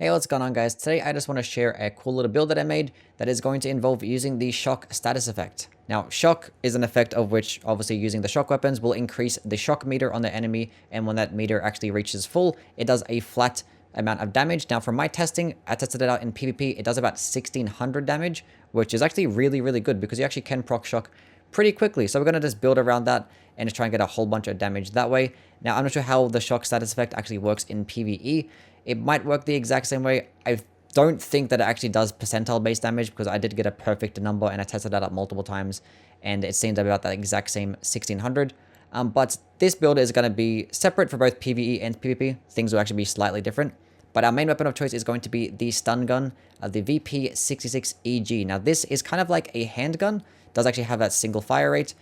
Hey, what's going on, guys? Today I just want to share a cool little build that I made that is going to involve using the shock status effect. Now, shock is an effect of which, obviously, using the shock weapons will increase the shock meter on the enemy, and when that meter actually reaches full, it does a flat amount of damage. Now, from my testing, I tested it out in PvP, it does about 1600 damage, which is actually really good because you actually can proc shock pretty quickly. So we're going to just build around that and just try and get a whole bunch of damage that way. Now, I'm not sure how the shock status effect actually works in PvE. It might work the exact same way. I don't think that it actually does percentile based damage because I did get a perfect number and I tested that out multiple times and it seemed about that exact same 1600. But this build is going to be separate for both PvE and PvP. Things will actually be slightly different. But our main weapon of choice is going to be the stun gun, the VP66EG. Now, this is kind of like a handgun. It does actually have that single fire rate.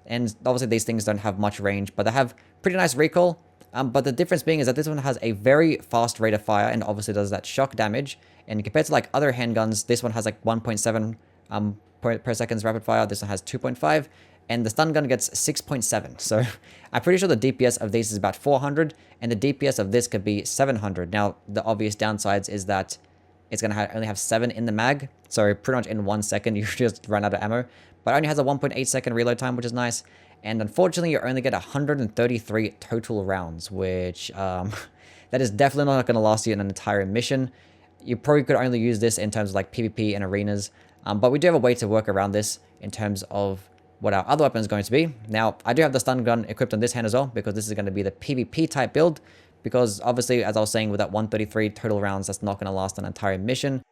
And obviously, these things don't have much range, but they have pretty nice recoil. But the difference being is that this one has a very fast rate of fire and obviously does that shock damage. And compared to like other handguns, this one has like 1.7 per seconds rapid fire. This one has 2.5. And the stun gun gets 6.7. So I'm pretty sure the DPS of these is about 400. And the DPS of this could be 700. Now, the obvious downsides is that it's going to only have 7 in the mag. So pretty much in 1 second, you just run out of ammo. But it only has a 1.8 second reload time, which is nice. And unfortunately, you only get 133 total rounds, which that is definitely not going to last you an entire mission. You probably could only use this in terms of like PvP and arenas. But we do have a way to work around this in terms of what our other weapon is going to be. Now, I do have the stun gun equipped on this hand as well, because this is going to be the PvP type build. Because obviously, as I was saying, with that 133 total rounds, that's not going to last an entire mission.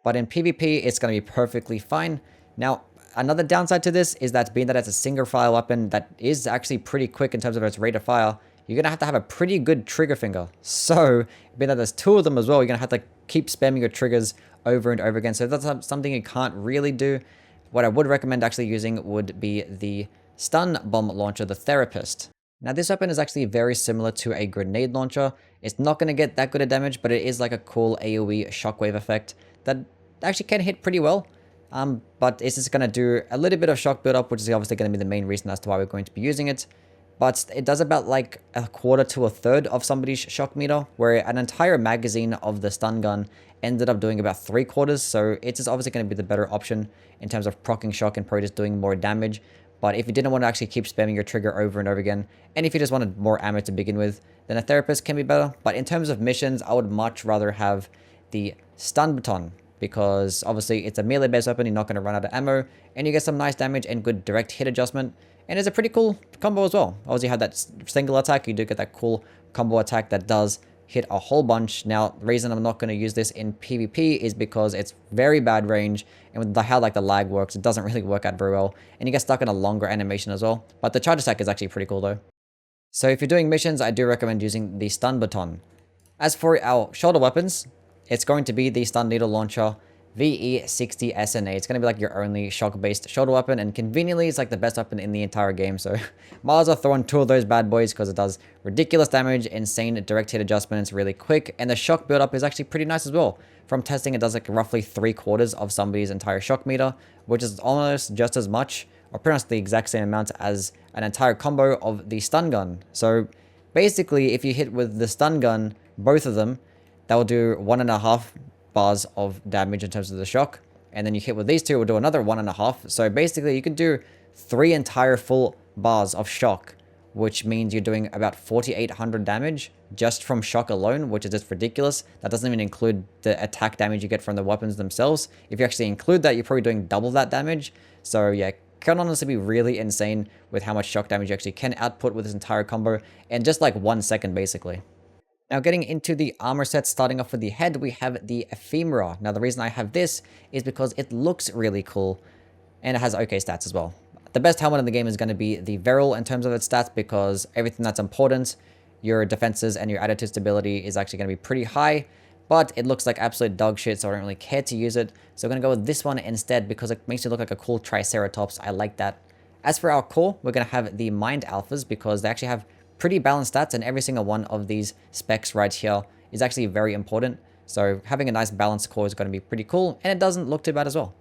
But in PvP, it's going to be perfectly fine. Now, another downside to this is that being that it's a single fire weapon that is actually pretty quick in terms of its rate of fire, you're going to have a pretty good trigger finger. So, being that there's 2 of them as well, you're going to have to keep spamming your triggers over and over again. So that's something you can't really do. What I would recommend actually using would be the stun bomb launcher, the Therapist. Now, this weapon is actually very similar to a grenade launcher. It's not going to get that good of damage, but it is like a cool AoE shockwave effect that actually can hit pretty well. But it's just going to do a little bit of shock build-up, which is obviously going to be the main reason as to why we're going to be using it. But it does about like a quarter to a third of somebody's shock meter, where an entire magazine of the stun gun ended up doing about 3/4. So it's just obviously going to be the better option in terms of proccing shock and probably just doing more damage. But if you didn't want to actually keep spamming your trigger over and over again, and if you just wanted more ammo to begin with, then a Therapist can be better. But in terms of missions, I would much rather have the stun baton, because obviously it's a melee based weapon, you're not going to run out of ammo, and you get some nice damage and good direct hit adjustment, and it's a pretty cool combo as well. Obviously you have that single attack, you do get that cool combo attack that does hit a whole bunch. Now, the reason I'm not going to use this in PvP is because it's very bad range, and with how like the lag works, it doesn't really work out very well, and you get stuck in a longer animation as well. But the charge attack is actually pretty cool though. So if you're doing missions, I do recommend using the stun baton. As for our shoulder weapons, it's going to be the stun needle launcher VE60SNA. It's going to be like your only shock-based shoulder weapon, and conveniently, it's like the best weapon in the entire game. So might as well throw in 2 of those bad boys because it does ridiculous damage, insane direct hit adjustment, it's really quick, and the shock build-up is actually pretty nice as well. From testing, it does like roughly 3/4 of somebody's entire shock meter, which is almost just as much, or pretty much the exact same amount as an entire combo of the stun gun. So basically, if you hit with the stun gun, both of them, that will do 1.5 bars of damage in terms of the shock. And then you hit with these 2, will do another 1.5. So basically, you can do 3 entire full bars of shock, which means you're doing about 4,800 damage just from shock alone, which is just ridiculous. That doesn't even include the attack damage you get from the weapons themselves. If you actually include that, you're probably doing double that damage. So yeah, can honestly be really insane with how much shock damage you actually can output with this entire combo in just like 1 second, basically. Now, getting into the armor set, starting off with the head, we have the Ephemera. Now, the reason I have this is because it looks really cool, and it has okay stats as well. The best helmet in the game is going to be the Veril in terms of its stats, because everything that's important, your defenses and your attitude stability is actually going to be pretty high, but it looks like absolute dog shit, so I don't really care to use it. So I'm going to go with this one instead, because it makes it look like a cool Triceratops. I like that. As for our core, we're going to have the Mind Alphas, because they actually have pretty balanced stats, and every single one of these specs right here is actually very important. So having a nice balanced core is going to be pretty cool, and it doesn't look too bad as well.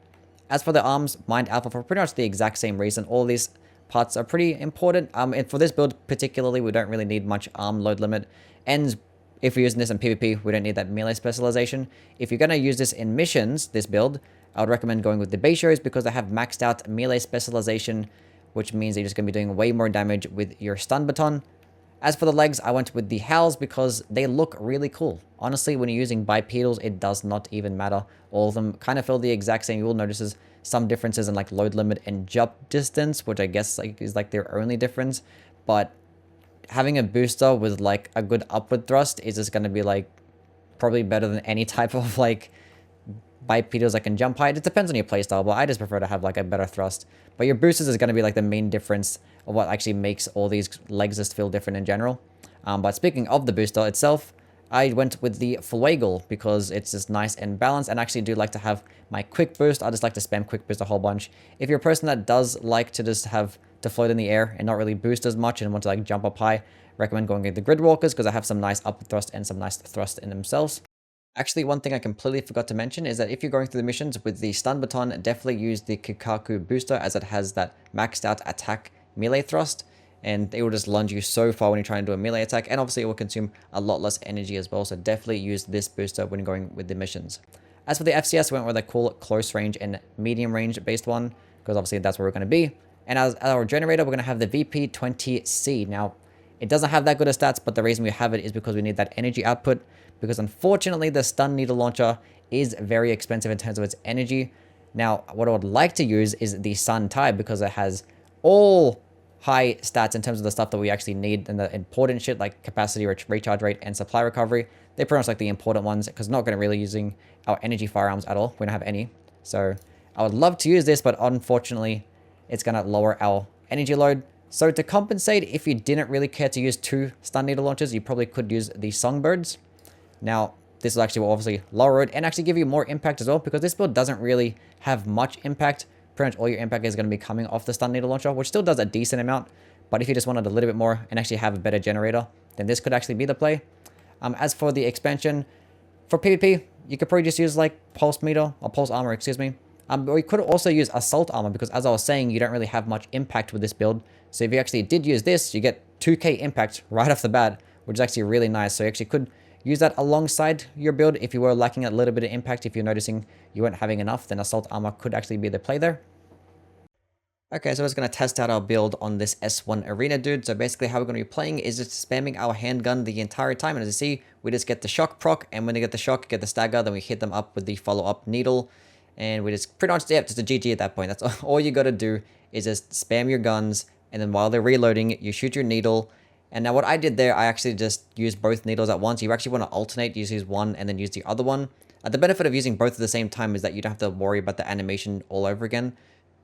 As for the arms, Mind Alpha, for pretty much the exact same reason. All these parts are pretty important. And for this build particularly, we don't really need much arm load limit. And If we're using this in PvP, we don't need that melee specialization. If you're going to use this in missions, this build, I would recommend going with the Beishos because they have maxed out melee specialization, which means you're just going to be doing way more damage with your stun baton. As for the legs, I went with the Howls because they look really cool. Honestly, when you're using bipedals, it does not even matter. All of them kind of feel the exact same. You will notice some differences in like load limit and jump distance, which I guess is like their only difference. But having a booster with like a good upward thrust is just going to be like probably better than any type of like bipedals that can jump high. It depends on your playstyle, but I just prefer to have like a better thrust. But your boosters is going to be like the main difference of what actually makes all these legs just feel different in general. But speaking of the booster itself, I went with the Fuegel because it's just nice and balanced, and I actually do like to have my quick boost. I just like to spam quick boost a whole bunch. If you're a person that does like to just have to float in the air and not really boost as much and want to like jump up high, recommend going with the Gridwalkers because I have some nice upward thrust and some nice thrust in themselves. Actually, one thing I completely forgot to mention is that if you're going through the missions with the stun baton, definitely use the Kikaku booster as it has that maxed out attack melee thrust, and it will just lunge you so far when you're trying to do a melee attack, and obviously it will consume a lot less energy as well, so definitely use this booster when going with the missions. As for the FCS, we went with a cool close range and medium range based one, because obviously that's where we're going to be. And as our generator, we're going to have the VP20C. Now, it doesn't have that good of stats, but the reason we have it is because we need that energy output, because unfortunately the stun needle launcher is very expensive in terms of its energy. Now, what I would like to use is the Sun Tide because it has all high stats in terms of the stuff that we actually need and the important shit like capacity, recharge rate, and supply recovery. They're pretty much like the important ones because not going to really using our energy firearms at all. We don't have any. So I would love to use this, but unfortunately it's going to lower our energy load. So to compensate, if you didn't really care to use 2 stun needle launchers, you probably could use the Songbirds. Now, this will actually obviously lower it and actually give you more impact as well because this build doesn't really have much impact. Pretty much all your impact is going to be coming off the stun needle launcher, which still does a decent amount. But if you just wanted a little bit more and actually have a better generator, then this could actually be the play. As for the expansion, for PvP, you could probably just use like Pulse Meter or Pulse Armor, excuse me. But we could also use Assault Armor because as I was saying, you don't really have much impact with this build. So if you actually did use this, you get 2k impact right off the bat, which is actually really nice. So you actually could use that alongside your build if you were lacking a little bit of impact. If you're noticing you weren't having enough, then Assault Armor could actually be the play there. Okay, so we're just going to test out our build on this S1 Arena dude. So basically how we're going to be playing is just spamming our handgun the entire time. And as you see, we just get the shock proc. And when they get the shock, get the stagger, then we hit them up with the follow-up needle. And we just pretty much, yeah, just a GG at that point. That's all you got to do is just spam your guns. And then while they're reloading, you shoot your needle. And now what I did there, I actually just used both needles at once. You actually want to alternate, use one and then use the other one. The benefit of using both at the same time is that you don't have to worry about the animation all over again.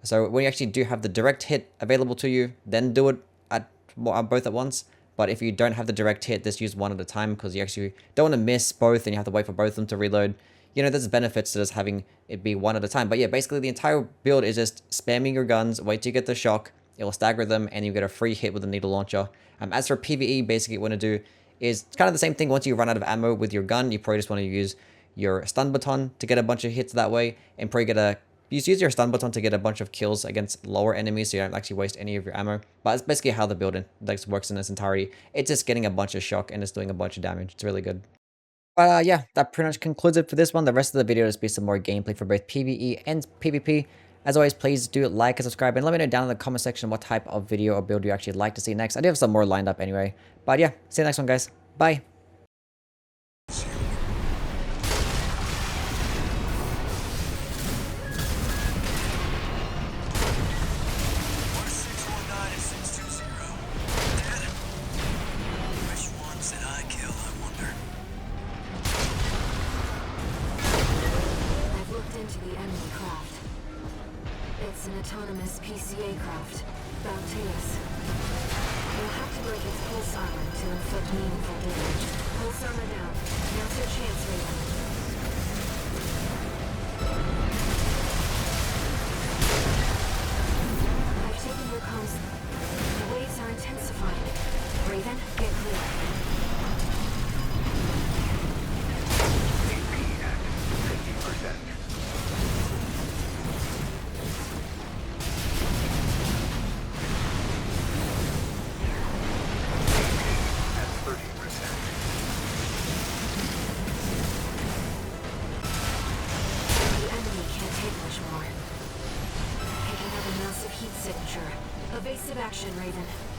So when you actually do have the direct hit available to you, then do it at both at once. But if you don't have the direct hit, just use one at a time because you actually don't want to miss both and you have to wait for both of them to reload. You know, there's benefits to just having it be one at a time. But yeah, basically the entire build is just spamming your guns, wait till you get the shock, it will stagger them, and you get a free hit with the needle launcher. As for PvE, basically what you want to do is kind of the same thing. Once you run out of ammo with your gun, you probably just want to use your stun baton to get a bunch of hits that way, and probably get a use your stun button to get a bunch of kills against lower enemies so you don't actually waste any of your ammo. But it's basically how the build works in its entirety. It's just getting a bunch of shock and it's doing a bunch of damage. It's really good. But yeah, that pretty much concludes it for this one. The rest of the video is be some more gameplay for both PvE and PvP. As always, please do like and subscribe and let me know down in the comment section what type of video or build you actually like to see next. I do have some more lined up anyway. But yeah, see you next one, guys. Bye. It's an autonomous PCA craft, Bauteus. You'll have to break its pulse armor to inflict meaningful damage. Pulse armor down. Now's your chance, Raven. I've taken your comms. The waves are intensifying. Raven, get clear. AP at 50%. structure. Evasive action, Raven.